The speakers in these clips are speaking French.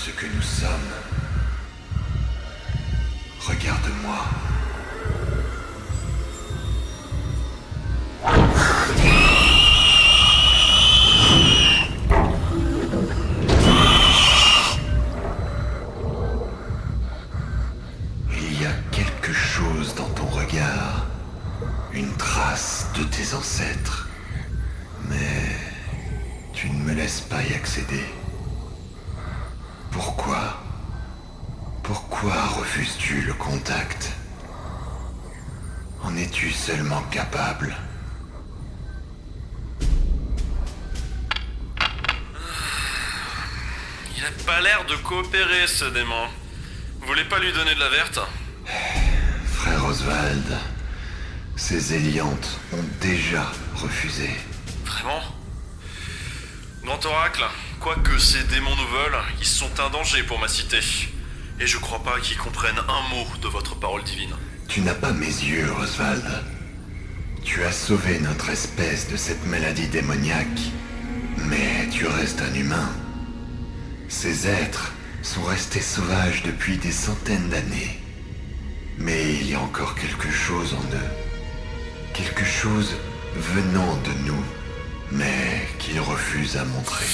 ce que nous sommes. Regarde-moi. Il y a quelque chose dans ton regard. Une trace de tes ancêtres. Mais tu ne me laisses pas y accéder. Pourquoi? Pourquoi refuses-tu le contact? En es-tu seulement capable? Il a pas l'air de coopérer, ce démon. Vous voulez pas lui donner de la verte? Frère Oswald, ces Éliantes ont déjà refusé. Vraiment? Grand oracle, quoi que ces démons nous veulent, ils sont un danger pour ma cité. Et je crois pas qu'ils comprennent un mot de votre parole divine. Tu n'as pas mes yeux, Oswald. Tu as sauvé notre espèce de cette maladie démoniaque. Mais tu restes un humain. Ces êtres sont restés sauvages depuis des centaines d'années. Mais il y a encore quelque chose en eux. Quelque chose venant de nous, mais qu'ils refusent à montrer.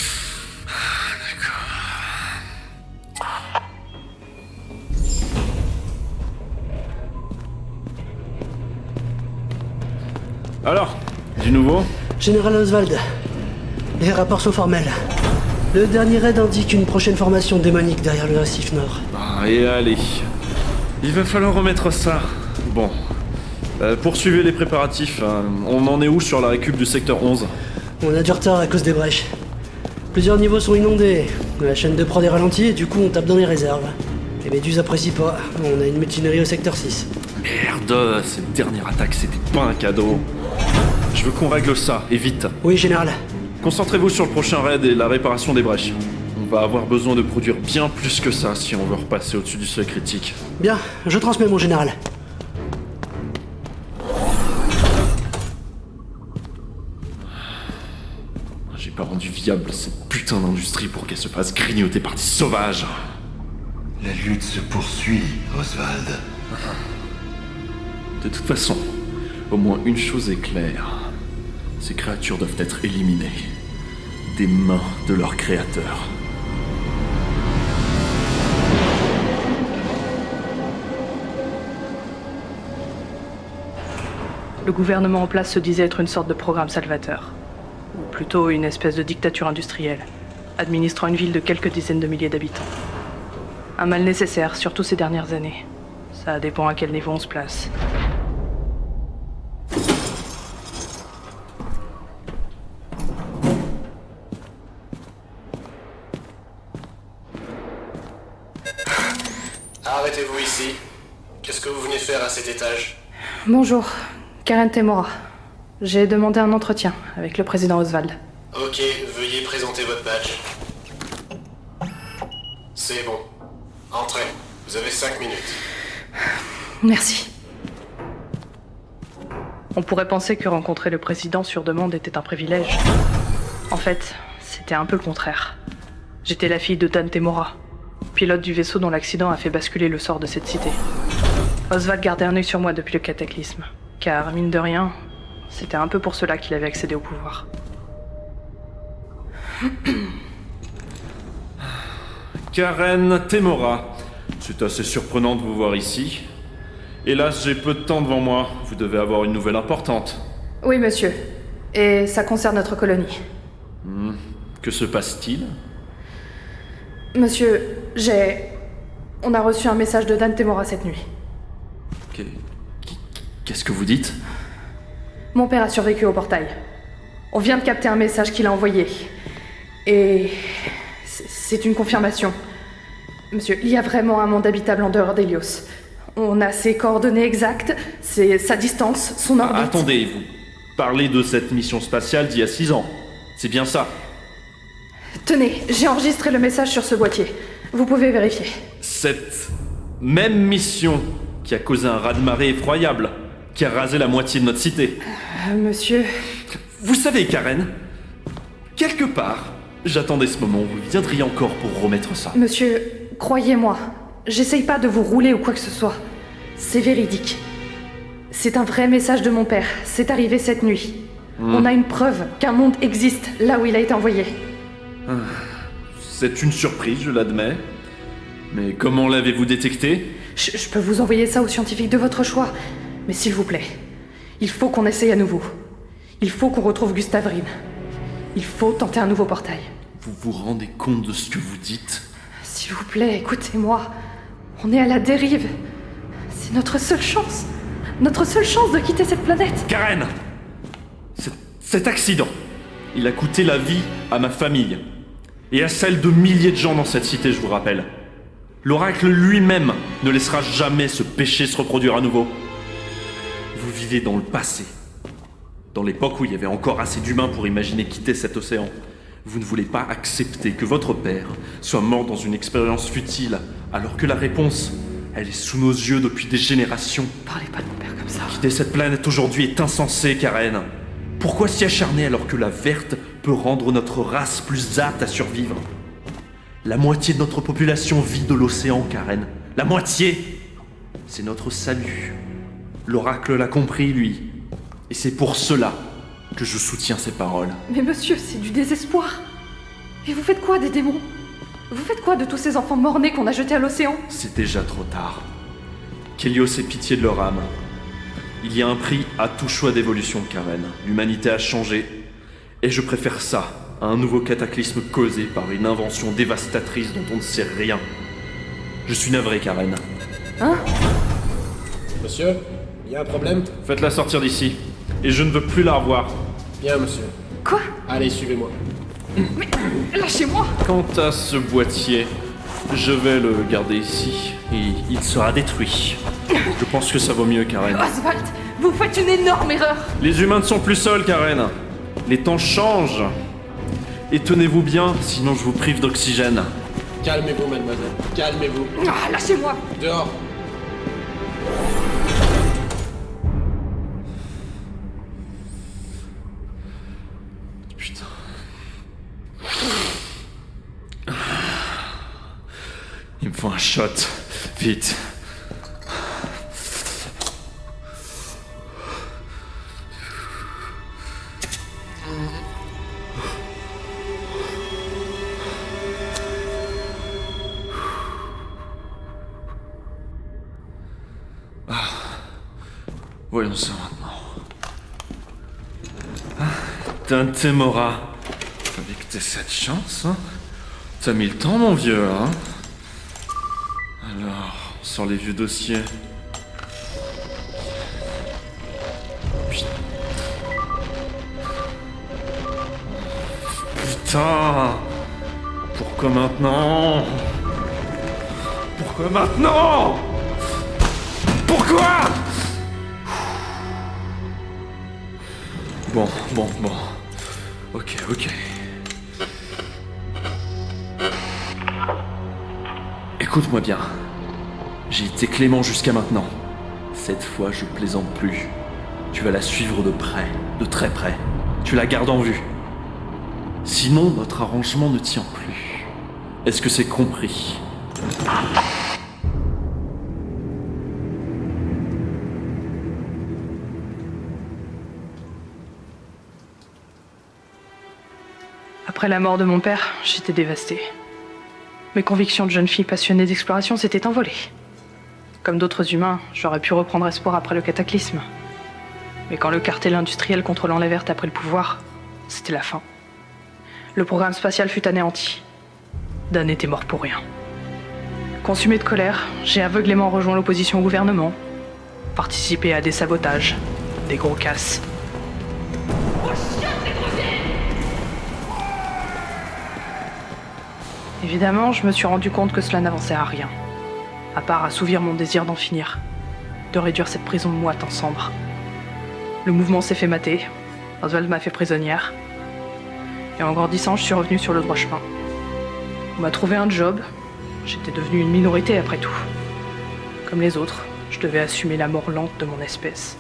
Alors, du nouveau? Général Oswald, les rapports sont formels. Le dernier raid indique une prochaine formation démonique derrière le récif nord. Ah, et allez. Il va falloir remettre ça. Bon. Poursuivez les préparatifs. On en est où sur la récup du secteur 11? On a du retard à cause des brèches. Plusieurs niveaux sont inondés. La chaîne de prod est ralentie et du coup on tape dans les réserves. Les méduses apprécient pas. On a une mutinerie au secteur 6. Merde, cette dernière attaque c'était pas un cadeau. Je veux qu'on règle ça, et vite. Oui, général. Concentrez-vous sur le prochain raid et la réparation des brèches. On va avoir besoin de produire bien plus que ça si on veut repasser au-dessus du seuil critique. Bien, je transmets mon général. J'ai pas rendu viable cette putain d'industrie pour qu'elle se fasse grignoter par des sauvages. La lutte se poursuit, Oswald. De toute façon, au moins une chose est claire. Ces créatures doivent être éliminées. Des mains de leur créateur. Le gouvernement en place se disait être une sorte de programme salvateur. Ou plutôt une espèce de dictature industrielle, administrant une ville de quelques dizaines de milliers d'habitants. Un mal nécessaire, surtout ces dernières années. Ça dépend à quel niveau on se place. Arrêtez-vous ici. Qu'est-ce que vous venez faire à cet étage? Bonjour, Karen Temora. J'ai demandé un entretien avec le président Oswald. Ok, veuillez présenter votre badge. C'est bon. Entrez. Vous avez 5 minutes. Merci. On pourrait penser que rencontrer le président sur demande était un privilège. En fait, c'était un peu le contraire. J'étais la fille de Dan Temora, pilote du vaisseau dont l'accident a fait basculer le sort de cette cité. Oswald gardait un œil sur moi depuis le cataclysme, car, mine de rien, c'était un peu pour cela qu'il avait accédé au pouvoir. Karen Temora. C'est assez surprenant de vous voir ici. Hélas, j'ai peu de temps devant moi. Vous devez avoir une nouvelle importante. Oui, monsieur. Et ça concerne notre colonie. Que se passe-t-il? Monsieur, on a reçu un message de Dan Temora cette nuit. Qu'est-ce que vous dites? Mon père a survécu au portail. On vient de capter un message qu'il a envoyé. Et c'est une confirmation. Monsieur, il y a vraiment un monde habitable en dehors d'Hélios. On a ses coordonnées exactes, sa distance, son orbite... Attendez, vous parlez de cette mission spatiale d'il y a 6 ans. C'est bien ça? Tenez, j'ai enregistré le message sur ce boîtier. Vous pouvez vérifier. Cette même mission qui a causé un raz-de-marée effroyable, qui a rasé la moitié de notre cité. Monsieur... Vous savez, Karen, quelque part, J'attendais ce moment où vous viendriez encore pour remettre ça. Monsieur, croyez-moi, j'essaye pas de vous rouler ou quoi que ce soit. C'est véridique. C'est un vrai message de mon père. C'est arrivé cette nuit. On a une preuve qu'un monde existe là où il a été envoyé. C'est une surprise, je l'admets. Mais comment l'avez-vous détecté? Je peux vous envoyer ça aux scientifiques de votre choix. Mais s'il vous plaît, il faut qu'on essaye à nouveau. Il faut qu'on retrouve Gustav-Rim. Il faut tenter un nouveau portail. Vous vous rendez compte de ce que vous dites? S'il vous plaît, écoutez-moi. On est à la dérive. C'est notre seule chance. Notre seule chance de quitter cette planète. Karen! Cet accident, il a coûté la vie à ma famille. Et à celle de milliers de gens dans cette cité, je vous rappelle. L'oracle lui-même ne laissera jamais ce péché se reproduire à nouveau. Vous vivez dans le passé. Dans l'époque où il y avait encore assez d'humains pour imaginer quitter cet océan. Vous ne voulez pas accepter que votre père soit mort dans une expérience futile, alors que la réponse, elle est sous nos yeux depuis des générations. Parlez pas de mon père comme ça. Quitter cette planète aujourd'hui est insensé, Karen. Pourquoi s'y acharner alors que la verte peut rendre notre race plus apte à survivre? La moitié de notre population vit de l'océan, Karen. La moitié! C'est notre salut. L'oracle l'a compris, lui. Et c'est pour cela que je soutiens ses paroles. Mais monsieur, c'est du désespoir. Et vous faites quoi des démons? Vous faites quoi de tous ces enfants morts-nés qu'on a jetés à l'océan? C'est déjà trop tard. Qu'Hélios ait pitié de leur âme. Il y a un prix à tout choix d'évolution, Karen. L'humanité a changé. Et je préfère ça à un nouveau cataclysme causé par une invention dévastatrice dont on ne sait rien. Je suis navré, Karen. Hein? Monsieur, il y a un problème? Faites-la sortir d'ici. Et je ne veux plus la revoir. Bien, monsieur. Quoi? Allez, suivez-moi. Mais lâchez-moi! Quant à ce boîtier, je vais le garder ici. Et il sera détruit. Je pense que ça vaut mieux, Karen. Oswald, vous faites une énorme erreur! Les humains ne sont plus seuls, Karen. Les temps changent. Et tenez-vous bien, sinon je vous prive d'oxygène. Calmez-vous, mademoiselle. Calmez-vous. Ah, lâchez-moi! Dehors. Putain. Il me faut un shot. Vite. Voyons ça maintenant. Dante Temora. Savais que t'aies cette chance, hein? T'as mis le temps, mon vieux, hein? Alors, on sort les vieux dossiers. Putain! Pourquoi maintenant? Pourquoi maintenant? Pourquoi? Bon. Ok. Écoute-moi bien. J'ai été clément jusqu'à maintenant. Cette fois, je plaisante plus. Tu vas la suivre de près, de très près. Tu la gardes en vue. Sinon, notre arrangement ne tient plus. Est-ce que c'est compris? Après la mort de mon père, j'étais dévastée. Mes convictions de jeune fille passionnée d'exploration s'étaient envolées. Comme d'autres humains, j'aurais pu reprendre espoir après le cataclysme. Mais quand le cartel industriel contrôlant la Verte a pris le pouvoir, c'était la fin. Le programme spatial fut anéanti. Dan était mort pour rien. Consumé de colère, j'ai aveuglément rejoint l'opposition au gouvernement, participé à des sabotages, des gros casses. Évidemment, je me suis rendu compte que cela n'avançait à rien, à part assouvir mon désir d'en finir, de réduire cette prison moite en cendres. Le mouvement s'est fait mater, Oswald m'a fait prisonnière, et en grandissant, je suis revenue sur le droit chemin. On m'a trouvé un job, j'étais devenue une minorité après tout. Comme les autres, je devais assumer la mort lente de mon espèce.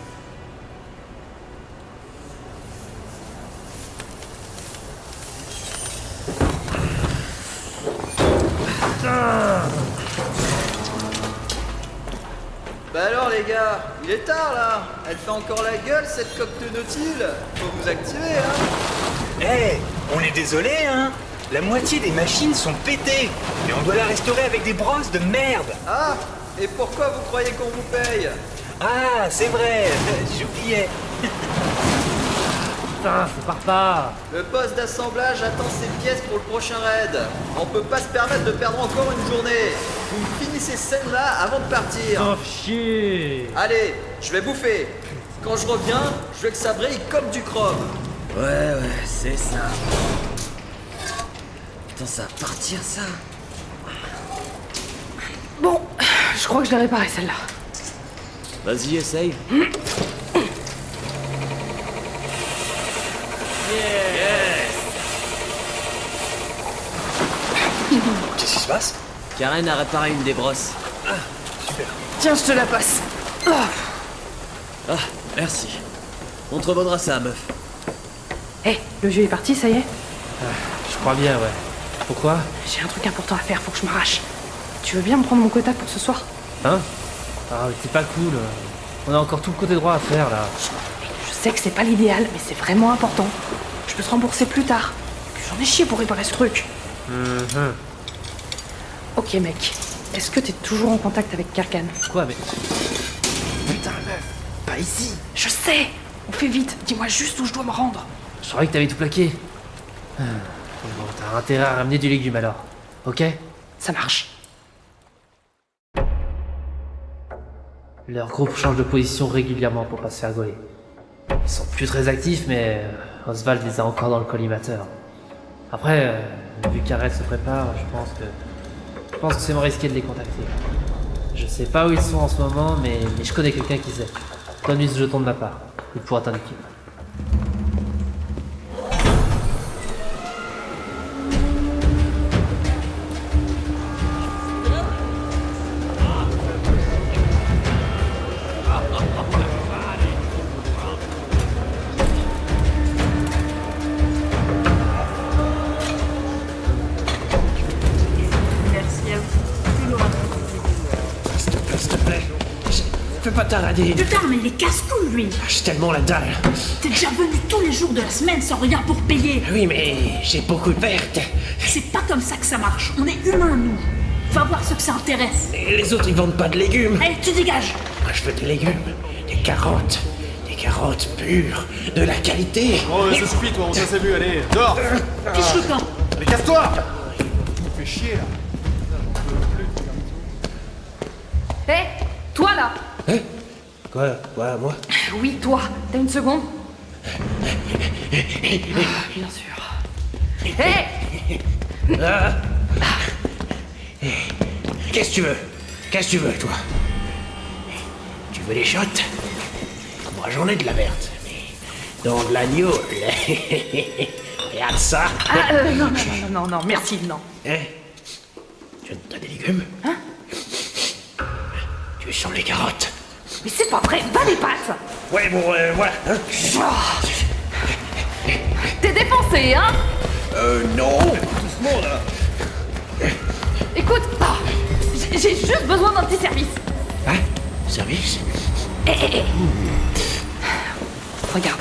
Bah alors les gars, il est tard là. Elle fait encore la gueule cette coque de Nautile. Faut vous activer hein. Eh, on est désolé, hein. La moitié des machines sont pétées. Et on doit la restaurer avec des brosses de merde. Ah, et pourquoi vous croyez qu'on vous paye? Ah, c'est vrai, j'oubliais. Putain, ça part pas. Le poste d'assemblage attend ses pièces pour le prochain raid. On peut pas se permettre de perdre encore une journée. Vous me finissez celle-là avant de partir. Oh chier. Allez, je vais bouffer. Quand je reviens, je veux que ça brille comme du chrome. Ouais, c'est ça. Putain, ça va partir ça. Bon, je crois que je l'ai réparée celle-là. Vas-y, essaye. Qu'est-ce qui se passe? Karen a réparé une des brosses. Tiens, je te la passe. Ah, merci. On te revaudra ça, meuf. Hé, le vieux est parti, ça y est? Je crois bien, ouais. Pourquoi? J'ai un truc important à faire, faut que je m'arrache. Tu veux bien me prendre mon quota pour ce soir? Hein? Ah, mais c'est pas cool. On a encore tout le côté droit à faire, là. Je sais que c'est pas l'idéal, mais c'est vraiment important. Je peux te rembourser plus tard. Puis j'en ai chié pour réparer ce truc. Ok mec, est-ce que t'es toujours en contact avec Karkan? Quoi, mais... Putain, meuf, pas ici. Je sais. On fait vite, dis-moi juste où je dois me rendre. Je croyais que t'avais tout plaqué. Bon, t'as intérêt à ramener du légume, alors. Ok? Ça marche. Leur groupe change de position régulièrement pour pas se faire gauler. Ils sont plus très actifs, mais Oswald les a encore dans le collimateur. Après, vu qu'Arrête se prépare, je pense que c'est moins risqué de les contacter. Je sais pas où ils sont en ce moment, mais je connais quelqu'un qui sait. Donne-lui ce jeton de ma part. Il pourra t'indiquer. Fais pas tarader. Putain, mais il est casse-couille, lui. J'ai tellement la dalle. T'es déjà venu tous les jours de la semaine sans rien pour payer. Oui, mais j'ai beaucoup de pertes. C'est pas comme ça que ça marche. On est humains, nous. Va voir ce que ça intéresse. Et les autres, ils vendent pas de légumes. Allez, tu dégages. Moi, je veux des légumes. Des carottes. Des carottes pures. De la qualité. Oh, ça suffit, toi, on s'est vu, allez, dehors. Fiche le camp. Mais casse-toi. Tu me fais chier, là. Hé, toi là. Hein? Quoi, moi? Oui, toi. T'as une seconde? Bien sûr. Hé. Qu'est-ce que tu veux? Qu'est-ce que tu veux, toi? Tu veux des shots? Moi, j'en ai de la verte. Mais dans de l'agneau. Regarde ça. Non, merci, non. Hein? T'as des légumes? Hein? Tu sens les carottes? Mais c'est pas vrai, va les pattes. Ouais, bon, voilà. Hein? T'es défoncé, hein? Non. Doucement, là. Écoute, j'ai juste besoin d'un petit service. Hein? Service? Hé. Regarde.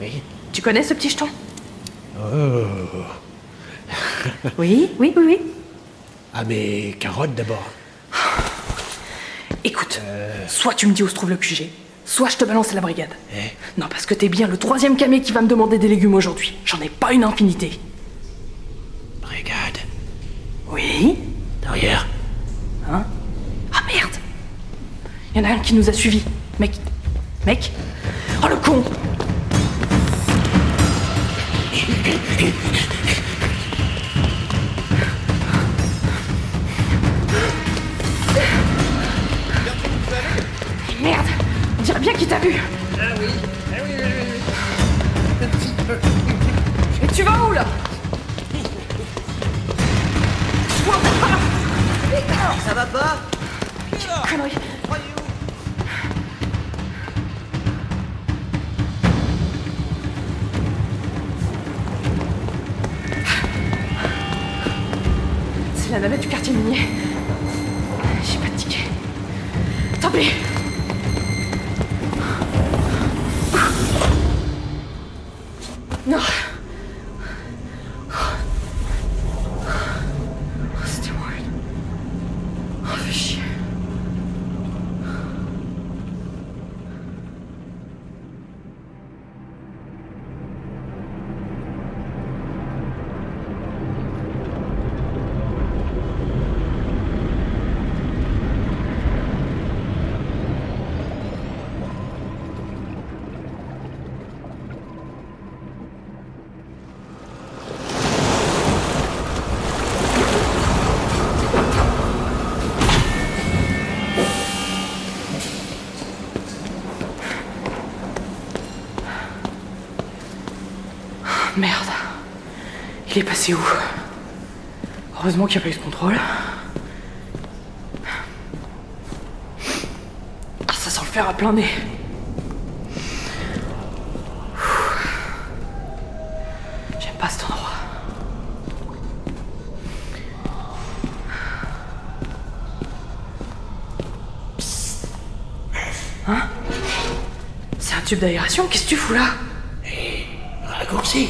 Oui. Tu connais ce petit jeton? Oh. Oui. Ah, mais carottes d'abord. Écoute, soit tu me dis où se trouve le QG, soit je te balance à la brigade. Eh? Non, parce que t'es bien le 3e camé qui va me demander des légumes aujourd'hui. J'en ai pas une infinité. Brigade. Oui? Derrière. Hein? Ah merde! Y'en a un qui nous a suivis. Mec. Oh le con! Merde! On dirait bien qu'il t'a vu! Ah oui. Et tu vas où là? Ça va pas? Connerie! C'est la navette du quartier minier. J'ai pas de ticket. Tant pis. Non. C'était horrible. Oh, fais chier. Merde. Il est passé où? Heureusement qu'il n'y a pas eu de contrôle. Ah, ça sent le fer à plein nez. J'aime pas cet endroit. Psst. Hein? C'est un tube d'aération? Qu'est-ce que tu fous là? Raccourci.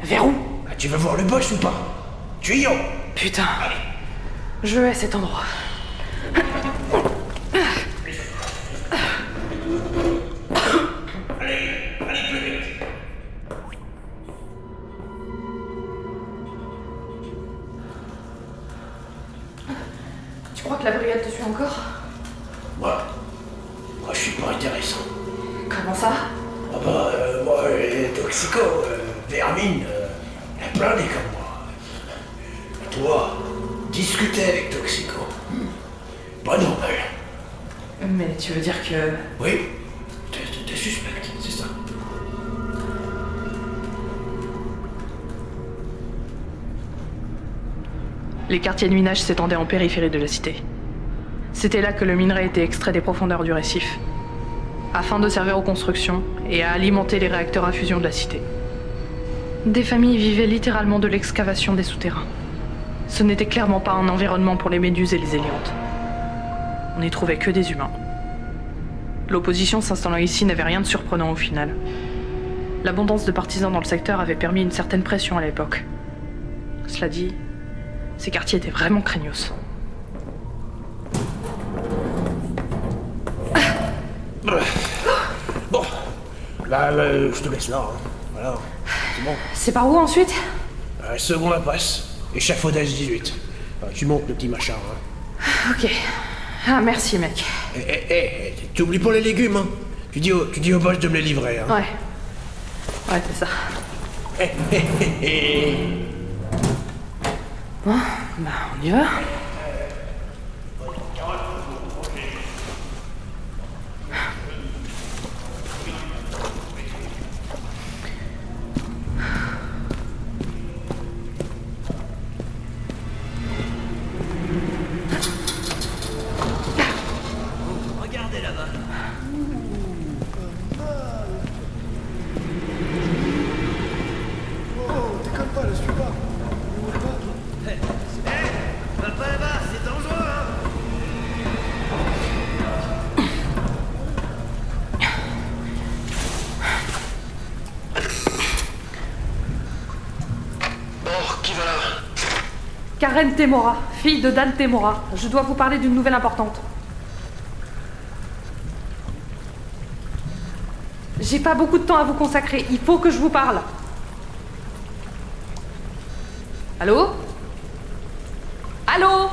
Vers où? Tu veux voir le boss ou pas? Tuyau. Putain. Je hais cet endroit. Allez, plus vite. Tu crois que la brigade te suit encore? Moi, je suis pas intéressant. Comment ça? Ah bah, moi, les toxicos, vermine, y a plein des comme moi. Toi, discuter avec toxico, pas normal. Mais tu veux dire que... Oui, t'es suspect, c'est ça. Les quartiers de minage s'étendaient en périphérie de la cité. C'était là que le minerai était extrait des profondeurs du récif, afin de servir aux constructions et à alimenter les réacteurs à fusion de la cité. Des familles vivaient littéralement de l'excavation des souterrains. Ce n'était clairement pas un environnement pour les méduses et les éliantes. On n'y trouvait que des humains. L'opposition s'installant ici n'avait rien de surprenant au final. L'abondance de partisans dans le secteur avait permis une certaine pression à l'époque. Cela dit, ces quartiers étaient vraiment craignos. Bon, là, je te laisse là, hein. Voilà, c'est bon. C'est par où ensuite? Seconde impasse, échafaudage 18. Tu montes le petit machin, hein. Ok. Ah, merci, mec. T'oublies pas les légumes, hein. Tu dis au boss de me les livrer, hein. Ouais. Ouais, c'est ça. Bon, bah, on y va. Regardez là-bas. Déconne pas, le suis pas. Va pas là-bas, c'est dangereux, hein. Bon, qui va là? Karen Temora, fille de Dan Temora. Je dois vous parler d'une nouvelle importante. J'ai pas beaucoup de temps à vous consacrer. Il faut que je vous parle. Allô? Allô?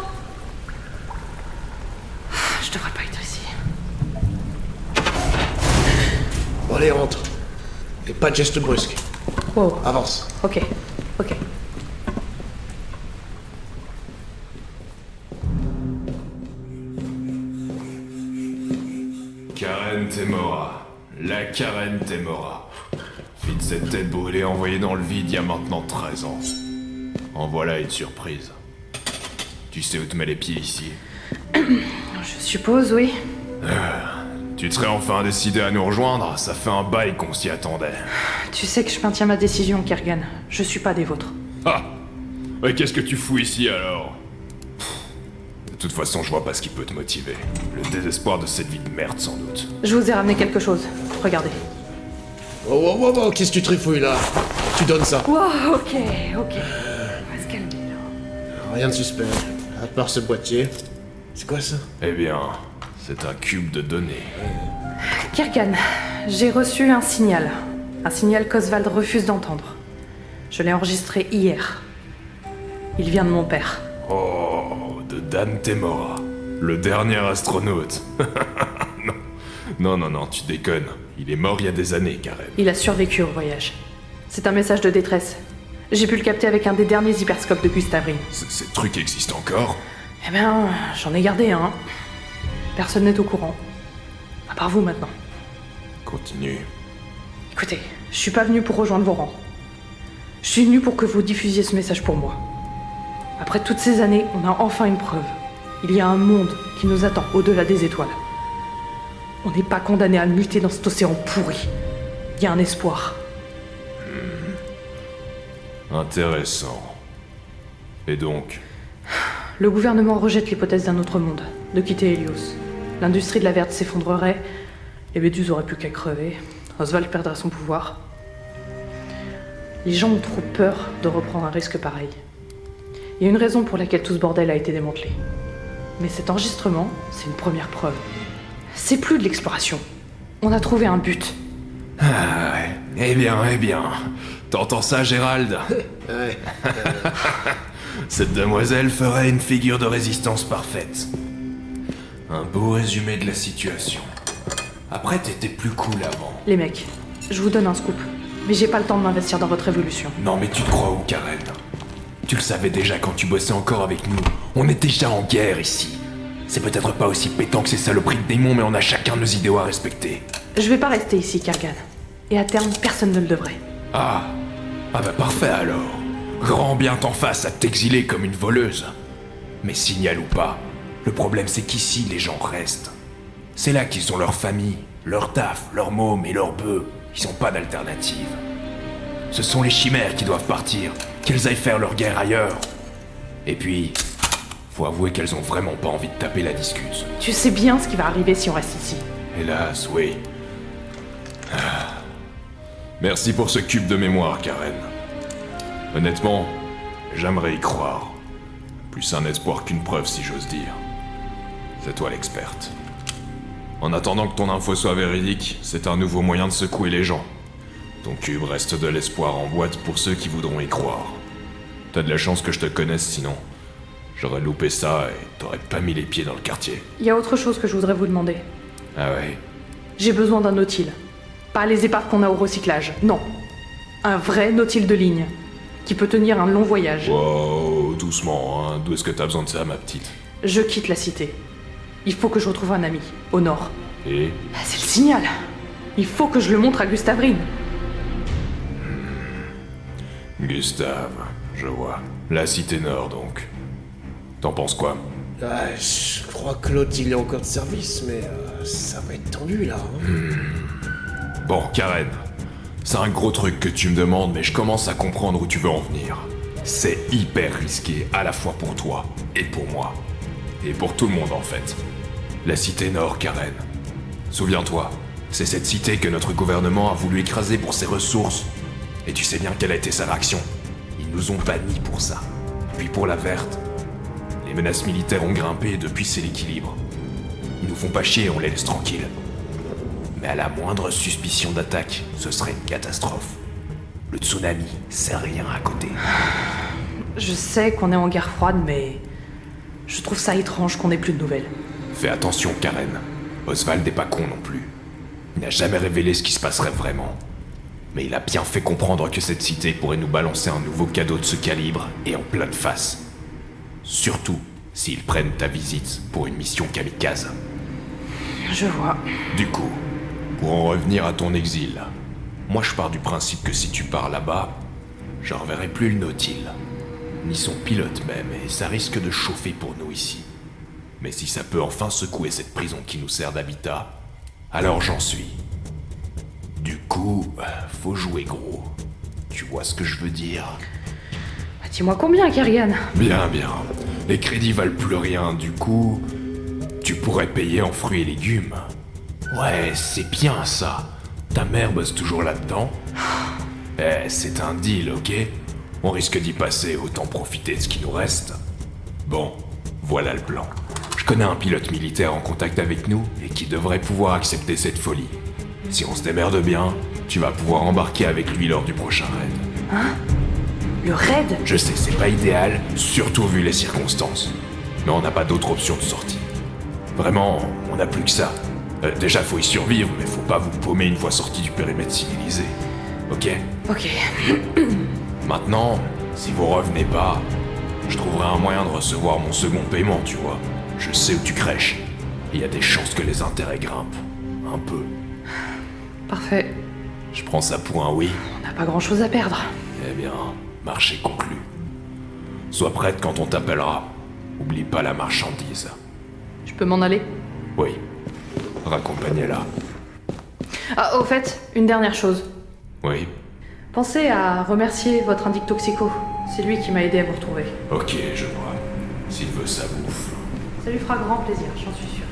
Je devrais pas être ici. Bon, allez, rentre. Et pas de geste brusque. Wow. Avance. Ok, ok. Karen Temora. La Karen Temora. Fille de cette tête brûlée envoyée dans le vide il y a maintenant 13 ans. En voilà une surprise. Tu sais où te mets les pieds ici? Je suppose, oui. Tu te serais enfin décidé à nous rejoindre? Ça fait un bail qu'on s'y attendait. Tu sais que je maintiens ma décision, Kerrigan. Je suis pas des vôtres. Ah! Mais qu'est-ce que tu fous ici alors? De toute façon, je vois pas ce qui peut te motiver. Le désespoir de cette vie de merde, sans doute. Je vous ai ramené quelque chose. Regardez. Oh, qu'est-ce que tu trifouilles là? Tu donnes ça. Wow, ok. On va se calmer là. Rien de suspect, à part ce boîtier. C'est quoi ça? Eh bien, c'est un cube de données. Kirkan, j'ai reçu un signal. Un signal qu'Oswald refuse d'entendre. Je l'ai enregistré hier. Il vient de mon père. Oh, de Dan Temora, le dernier astronaute. Non, tu déconnes. Il est mort il y a des années, Karen. Il a survécu au voyage. C'est un message de détresse. J'ai pu le capter avec un des derniers hyperscopes de Gustavrin. Ces trucs existent encore? Eh bien, j'en ai gardé un. Personne n'est au courant. À part vous maintenant. Continue. Écoutez, je suis pas venu pour rejoindre vos rangs. Je suis venu pour que vous diffusiez ce message pour moi. Après toutes ces années, on a enfin une preuve. Il y a un monde qui nous attend au-delà des étoiles. On n'est pas condamné à muter dans cet océan pourri. Il y a un espoir. Intéressant. Et donc? Le gouvernement rejette l'hypothèse d'un autre monde, de quitter Helios. L'industrie de la Verte s'effondrerait, les Méduses auraient plus qu'à crever, Oswald perdrait son pouvoir. Les gens ont trop peur de reprendre un risque pareil. Il y a une raison pour laquelle tout ce bordel a été démantelé. Mais cet enregistrement, c'est une première preuve. C'est plus de l'exploration. On a trouvé un but. Ah ouais. Eh bien. T'entends ça, Gérald? Ouais. Cette demoiselle ferait une figure de résistance parfaite. Un beau résumé de la situation. Après, t'étais plus cool avant. Les mecs, je vous donne un scoop. Mais j'ai pas le temps de m'investir dans votre révolution. Non mais tu te crois où, Karen? Tu le savais déjà quand tu bossais encore avec nous. On est déjà en guerre ici. C'est peut-être pas aussi pétant que ces saloperies de démons, mais on a chacun nos idéaux à respecter. Je vais pas rester ici, Kirkan. Et à terme, personne ne le devrait. Ah bah parfait alors. Grand bien t'en fasse à t'exiler comme une voleuse. Mais signal ou pas, le problème c'est qu'ici les gens restent. C'est là qu'ils ont leur famille, leur taf, leur môme et leur bœufs. Ils ont pas d'alternative. Ce sont les chimères qui doivent partir, qu'elles aillent faire leur guerre ailleurs. Et puis, faut avouer qu'elles ont vraiment pas envie de taper la discute. Tu sais bien ce qui va arriver si on reste ici. Hélas, oui. Merci pour ce cube de mémoire, Karen. Honnêtement, j'aimerais y croire. Plus un espoir qu'une preuve, si j'ose dire. C'est toi l'experte. En attendant que ton info soit véridique, c'est un nouveau moyen de secouer les gens. Ton cube reste de l'espoir en boîte pour ceux qui voudront y croire. T'as de la chance que je te connaisse, sinon j'aurais loupé ça et t'aurais pas mis les pieds dans le quartier. Il y a autre chose que je voudrais vous demander. Ah ouais? J'ai besoin d'un nautile. Pas les épaves qu'on a au recyclage, non. Un vrai nautile de ligne, qui peut tenir un long voyage. Wow, doucement, hein. D'où est-ce que t'as besoin de ça, ma petite? Je quitte la cité. Il faut que je retrouve un ami, au nord. Et? C'est le signal. Il faut que je le montre à Gustavrin. Gustave, je vois. La cité nord, donc. T'en penses quoi? Je crois que l'autre il est encore de service, mais ça va être tendu là. Bon, Karen, c'est un gros truc que tu me demandes, mais je commence à comprendre où tu veux en venir. C'est hyper risqué, à la fois pour toi et pour moi. Et pour tout le monde, en fait. La cité nord, Karen. Souviens-toi, c'est cette cité que notre gouvernement a voulu écraser pour ses ressources. Et tu sais bien quelle a été sa réaction. Ils nous ont bannis pour ça. Puis pour la verte, les menaces militaires ont grimpé et depuis c'est l'équilibre. Ils nous font pas chier, on les laisse tranquilles. Mais à la moindre suspicion d'attaque, ce serait une catastrophe. Le tsunami, c'est rien à côté. Je sais qu'on est en guerre froide, mais je trouve ça étrange qu'on ait plus de nouvelles. Fais attention, Karen. Oswald n'est pas con non plus. Il n'a jamais révélé ce qui se passerait vraiment. Mais il a bien fait comprendre que cette cité pourrait nous balancer un nouveau cadeau de ce calibre et en pleine face. Surtout s'ils prennent ta visite pour une mission kamikaze. Je vois. Du coup, pour en revenir à ton exil, moi je pars du principe que si tu pars là-bas, je reverrai plus le Nautile. Ni son pilote même, et ça risque de chauffer pour nous ici. Mais si ça peut enfin secouer cette prison qui nous sert d'habitat, alors j'en suis. Du coup, faut jouer gros. Tu vois ce que je veux dire? Dis-moi combien, Kerrigan? Bien, bien. Les crédits valent plus rien, du coup... Tu pourrais payer en fruits et légumes. Ouais, c'est bien ça. Ta mère bosse toujours là-dedans. C'est un deal, ok? On risque d'y passer, autant profiter de ce qui nous reste. Bon, voilà le plan. Je connais un pilote militaire en contact avec nous et qui devrait pouvoir accepter cette folie. Si on se démerde bien, tu vas pouvoir embarquer avec lui lors du prochain raid. Hein? Le raid? Je sais, c'est pas idéal, surtout vu les circonstances. Mais on n'a pas d'autre option de sortie. Vraiment, on n'a plus que ça. Déjà, faut y survivre, mais faut pas vous paumer une fois sorti du périmètre civilisé. Ok? Ok. Maintenant, si vous revenez pas, je trouverai un moyen de recevoir mon second paiement, tu vois. Je sais où tu crèches. Il y a des chances que les intérêts grimpent. Un peu. Parfait. Je prends ça pour un oui. On n'a pas grand-chose à perdre. Eh bien, marché conclu. Sois prête quand on t'appellera. Oublie pas la marchandise. Je peux m'en aller? Oui. Raccompagnez-la. Ah, au fait, une dernière chose. Oui. Pensez à remercier votre indique toxico. C'est lui qui m'a aidé à vous retrouver. Ok, je vois. S'il veut sa bouffe. Ça lui fera grand plaisir, j'en suis sûre.